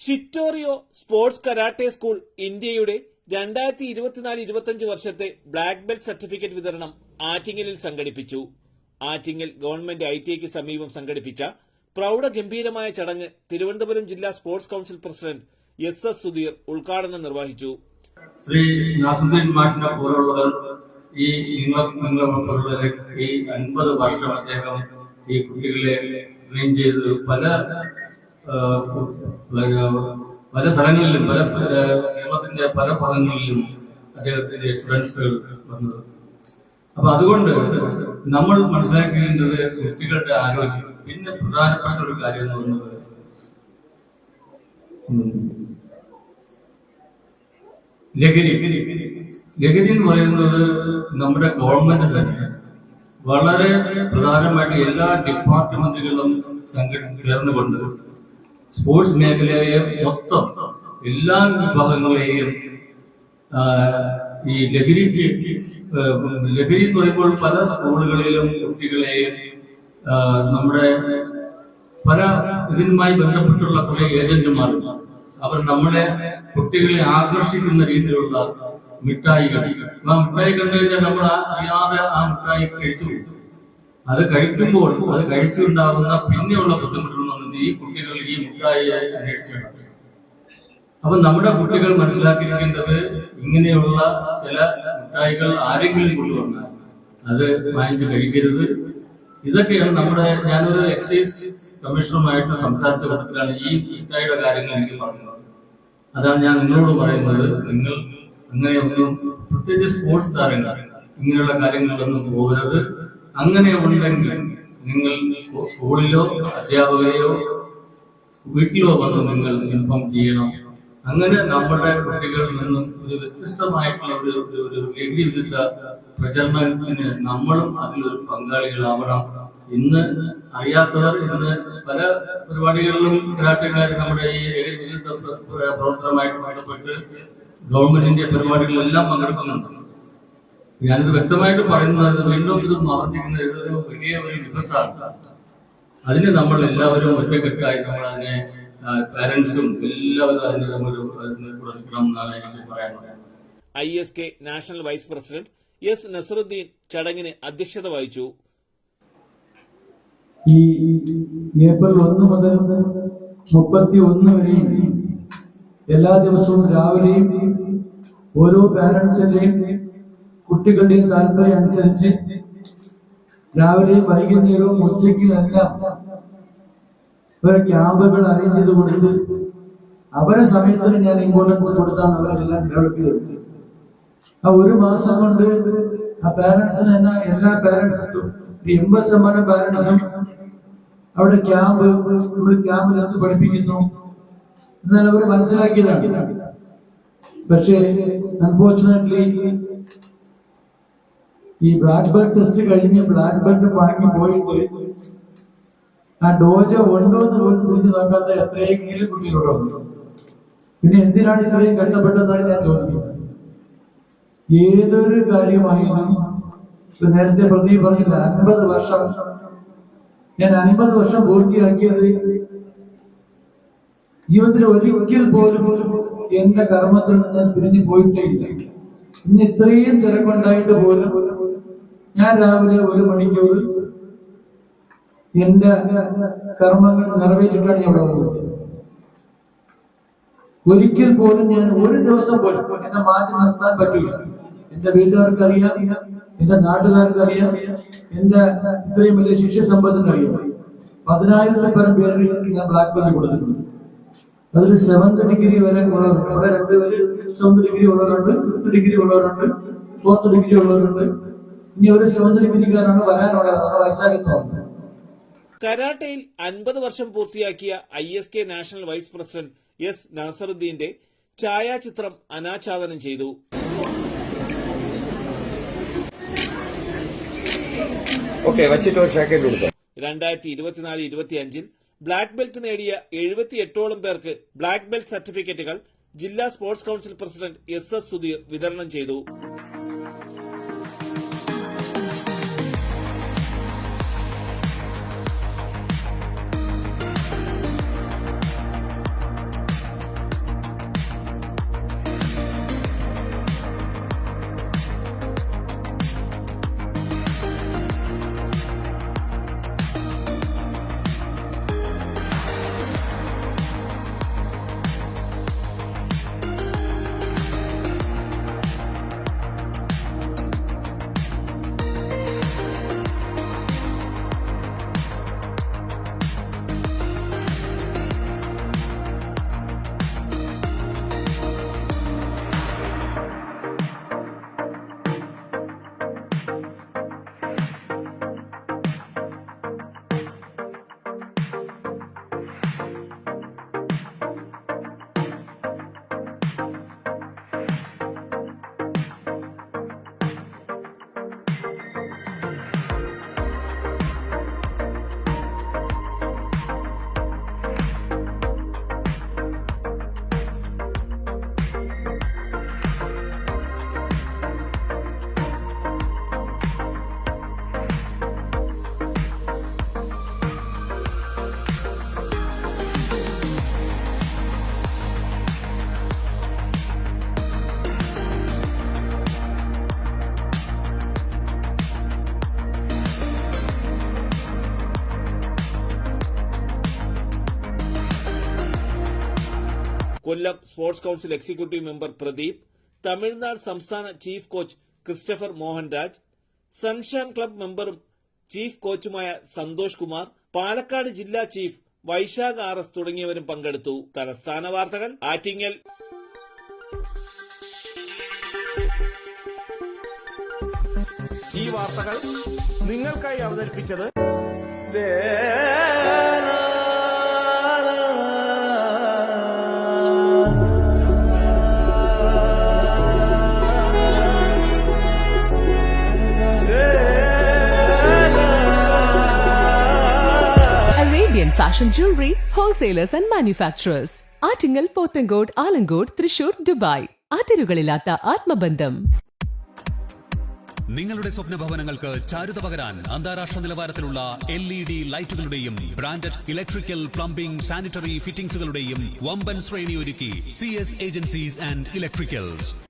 ഷിറ്റോറിയോ sports karate school ഇന്ത്യയുടെ 2024-25 വർഷത്തെ black belt certificate വിതരണം ആറ്റിങ്ങലിൽ സംഘടിപ്പിച്ചു. ആറ്റിങ്ങൽ ഗവൺമെന്റ് ITIക്ക് സമീപം സംഘടിപ്പിച്ച പ്രൗഢഗംഭീരമായ ചടങ്ങ് തിരുവനന്തപുരം ജില്ലാ sports council president SS Sudheer ഉദ്ഘാടനം നിർവഹിച്ചു. ശ്രീ നാസുദ്ദീൻ മാഷിനെ പോലുള്ളവർ ഈ 50 വർഷം അദ്ദേഹം ഈ കുട്ടികളെ ട്രെയിൻ ചെയ്ത് പല സ്ഥലങ്ങളിലും കേരളത്തിന്റെ പല ഭാഗങ്ങളിലും അദ്ദേഹത്തിന്റെ സ്റ്റുഡൻസുകൾ വന്നത്. അപ്പൊ അതുകൊണ്ട് നമ്മൾ മനസ്സിലാക്കേണ്ടത് കുട്ടികളുടെ ആരോഗ്യം. പിന്നെ പ്രധാനപ്പെട്ട ഒരു കാര്യം എന്ന് പറയുന്നത് ലഹരി എന്ന് പറയുന്നത് നമ്മുടെ ഗവൺമെന്റ് തന്നെ വളരെ പ്രധാനമായിട്ട് എല്ലാ ഡിപ്പാർട്ട്മെന്റുകളും ചേർന്നുകൊണ്ട് സ്പോർട്സ് മേഖലയെ മൊത്തം എല്ലാ വിഭാഗങ്ങളെയും ഈ ലഹരി എന്ന് പറയുമ്പോൾ പല സ്കൂളുകളിലും കുട്ടികളെയും നമ്മുടെ പല ഇതിനുമായി ബന്ധപ്പെട്ടുള്ള കുറെ ഏജന്റുമാർ അവർ നമ്മളെ കുട്ടികളെ ആകർഷിക്കുന്ന രീതിയിലുള്ള മിഠായികൾ, ആ മിഠായി കണ്ടു കഴിഞ്ഞാൽ നമ്മൾ അറിയാതെ ആ മിഠായി കഴിച്ചു. അത് കഴിക്കുമ്പോൾ അത് കഴിച്ചുണ്ടാകുന്ന പിന്നെയുള്ള ബുദ്ധിമുട്ടുകളൊന്നും ഈ കുട്ടികൾ ഈ മിഠായിയെ അന്വേഷിച്ചിട്ടുണ്ട്. അപ്പൊ നമ്മുടെ കുട്ടികൾ മനസ്സിലാക്കിയിരിക്കേണ്ടത് ഇങ്ങനെയുള്ള ചില മിഠായികൾ ആരെങ്കിലും കൊണ്ടുവന്നാൽ അത് വാങ്ങിച്ച് കഴിക്കരുത്. ഇതൊക്കെയാണ് ഞാനൊരു എക്സൈസ് കമ്മീഷണറുമായിട്ട് സംസാരിച്ച കൂട്ടത്തിലാണ് ഈ മിഠായിയുടെ കാര്യങ്ങൾ എനിക്ക് പറഞ്ഞത്. അതാണ് ഞാൻ നിങ്ങളോട് പറയുന്നത്, നിങ്ങൾ അങ്ങനെയൊന്നും പ്രത്യേകിച്ച് സ്പോർട്സ് താരങ്ങൾ ഇങ്ങനെയുള്ള കാര്യങ്ങളിലൊന്നും പോകരുത്. അങ്ങനെ ഉണ്ടെങ്കിൽ നിങ്ങൾ സ്കൂളിലോ അധ്യാപകരെയോ വീട്ടിലോ വന്ന് നിങ്ങൾ ഇൻഫോം ചെയ്യണം. അങ്ങനെ നമ്മുടെ കുട്ടികളിൽ നിന്നും ഒരു വ്യത്യസ്തമായിട്ടുള്ള ഒരു ലഹരി വിരുദ്ധ പ്രചരണത്തിന് നമ്മളും അതിലൊരു പങ്കാളികളാവണം. ഇന്ന് അറിയാത്തവർ ഇന്ന് പല പരിപാടികളിലും കരാട്ടക്കാർ നമ്മുടെ ഈ ലഹരി വിരുദ്ധ പ്രവർത്തനവുമായിട്ട് ബന്ധപ്പെട്ട് ഗവൺമെന്റിന്റെ പരിപാടികളിലെല്ലാം പങ്കെടുക്കുന്നുണ്ട്. ഞാനിത് വ്യക്തമായിട്ട് പറയുന്നത് വീണ്ടും ഇത് മറഞ്ഞിരിക്കുന്ന ഇതൊരു വലിയ ഒരു വിപത്താണ്. അതിന് നമ്മൾ എല്ലാവരും ഒറ്റക്കെട്ടായി നമ്മൾ അതിനെ പാരന്റ്സും എല്ലാവരും അതിന് കൂടെ നിൽക്കണം എന്നാണ് എനിക്ക് പറയാനുള്ളത്. ISK national vice president S Nasaruddin ചടങ്ങിന് അധ്യക്ഷത വഹിച്ചു. ഈ ഏപ്രിൽ 1 മുതൽ 31 വരെയും എല്ലാ ദിവസവും രാവിലെയും ഓരോ പാരന്റ്സിന്റെയും കുട്ടികളുടെയും താല്പര്യം അനുസരിച്ച് രാവിലെയും വൈകുന്നേരവും ഉച്ചയ്ക്കും എല്ലാം ക്യാമ്പുകൾ അറേഞ്ച് ചെയ്ത് കൊടുത്ത് അവരെ സമയത്തിന് ഞാൻ ഇമ്പോർട്ടൻസ് കൊടുത്താണ് അവരെല്ലാം ഡെവലപ്പ് ചെയ്തെടുത്തത്. ആ 1 മാസം കൊണ്ട് ആ പാരന്റ്സിന് തന്നെ എല്ലാ പാരന്റ്സും 80% പാരന്റ്സും അവിടെ നമ്മൾ ക്യാമ്പിൽ എന്ത് പഠിപ്പിക്കുന്നു എന്നാൽ അവർ മനസ്സിലാക്കിയതാണ്. പക്ഷേ അൺഫോർച്ചുനേറ്റ്ലി ഈ ബ്ലാക്ക് ബെൽറ്റ് ടെസ്റ്റ് കഴിഞ്ഞ് ബ്ലാക്ക് ബെൽറ്റ് വാങ്ങി പോയിട്ട് ആ ഡോജ ഉണ്ടോ എന്ന് പോലും തിരിഞ്ഞു നോക്കാത്ത എത്രയെങ്കിലും കുട്ടികളുണ്ടോ. പിന്നെ എന്തിനാണ് ഇത്രയും കഷ്ടപ്പെട്ടതെന്നാണ് ഞാൻ ചോദിക്കുന്നത്. ഏതൊരു കാര്യമായാലും നേരത്തെ പ്രദീപ് പറഞ്ഞില്ല 50 വർഷം. ഞാൻ 50 വർഷം പൂർത്തിയാക്കിയത് ജീവിതത്തിൽ ഒരിക്കൽ പോലും എന്റെ കർമ്മത്തിൽ നിന്ന് പിരിഞ്ഞു പോയിട്ടേ ഇല്ല. ഇന്ന് ഇത്രയും തിരക്കുണ്ടായിട്ട് പോലും ഞാൻ രാവിലെ 1 മണിക്കൂർ എന്റെ കർമ്മങ്ങൾ നിറവേറ്റിട്ടാണ് ഇവിടെ വന്നത്. ഒരിക്കൽ പോലും ഞാൻ ഒരു ദിവസം പോലും എന്നെ മാറ്റി നിർത്താൻ പറ്റില്ല. എന്റെ വീട്ടുകാർക്ക് അറിയാം, എന്റെ നാട്ടുകാർക്ക് അറിയാം, എന്റെ ഇത്രയും വലിയ ശിഷ്യ സമ്പത്തിന് അറിയാം. 10,000-ൽ പരം പേരിൽ ഞാൻ ബ്ലാക്ക് ബെൽറ്റ് കൊടുത്തിട്ടുണ്ട്. അതിൽ 7th ഡിഗ്രി വരെ ഉള്ളവരുണ്ട്. അവിടെ 2 പേര് 7th ഡിഗ്രി ഉള്ളവരുണ്ട്, 5th ഡിഗ്രി ഉള്ളവരുണ്ട്, 4th ഡിഗ്രി ഉള്ളവരുണ്ട്. ഇനി ഒരു 7th ഡിഗ്രിക്കാരാണ് വരാനുള്ളത്. വൈശാഖത്തോളം കരാട്ടയിൽ 50 വർഷം പൂർത്തിയാക്കിയ ISK national vice president S നസറുദ്ദീന്റെ ഛായാചിത്രം അനാച്ഛാദനം ചെയ്തു. ഓക്കേ, വച്ചിട്ട് ഒരു സെക്കൻഡ് കൊടുക്കാം. 2024-25 ബ്ലാക്ക് ബെൽറ്റ് നേടിയ 78ഓളം പേർക്ക് ബ്ലാക്ക് ബെൽറ്റ് സർട്ടിഫിക്കറ്റുകൾ ജില്ലാ sports council president SS Sudheer വിതരണം ചെയ്തു. Kollam sports council executive member Pradeep, Tamil Nadu സംസ്ഥാന chief coach Christopher Mohanraj, sunshine club മെമ്പറും ചീഫ് കോച്ചുമായ സന്തോഷ് കുമാർ, പാലക്കാട് ജില്ലാ ചീഫ് വൈശാഖ് RS തുടങ്ങിയവരും പങ്കെടുത്തു. തലസ്ഥാന വാർത്തകൾ ആറ്റിങ്ങൽ. ഈ വാർത്തകൾ നിങ്ങൾക്കായി അവതരിപ്പിച്ചത് Arabian Fashion Jewelry Wholesalers and Manufacturers. Attingal, Pothencode, Alamcode, Thrissur, Dubai. അതിരുകളില്ലാത്ത ആത്മബന്ധം. നിങ്ങളുടെ സ്വപ്ന ഭവനങ്ങൾക്ക് ചാരുത പകരാൻ അന്താരാഷ്ട്ര നിലവാരത്തിലുള്ള LED ലൈറ്റുകളുടെയും ബ്രാൻഡഡ് ഇലക്ട്രിക്കൽ, പ്ലംബിംഗ്, സാനിറ്ററി ഫിറ്റിംഗ്സുകളുടെയും വമ്പൻ ശ്രേണി ഒരുക്കി CS ഏജൻസീസ് ആൻഡ് ഇലക്ട്രിക്കൽസ്.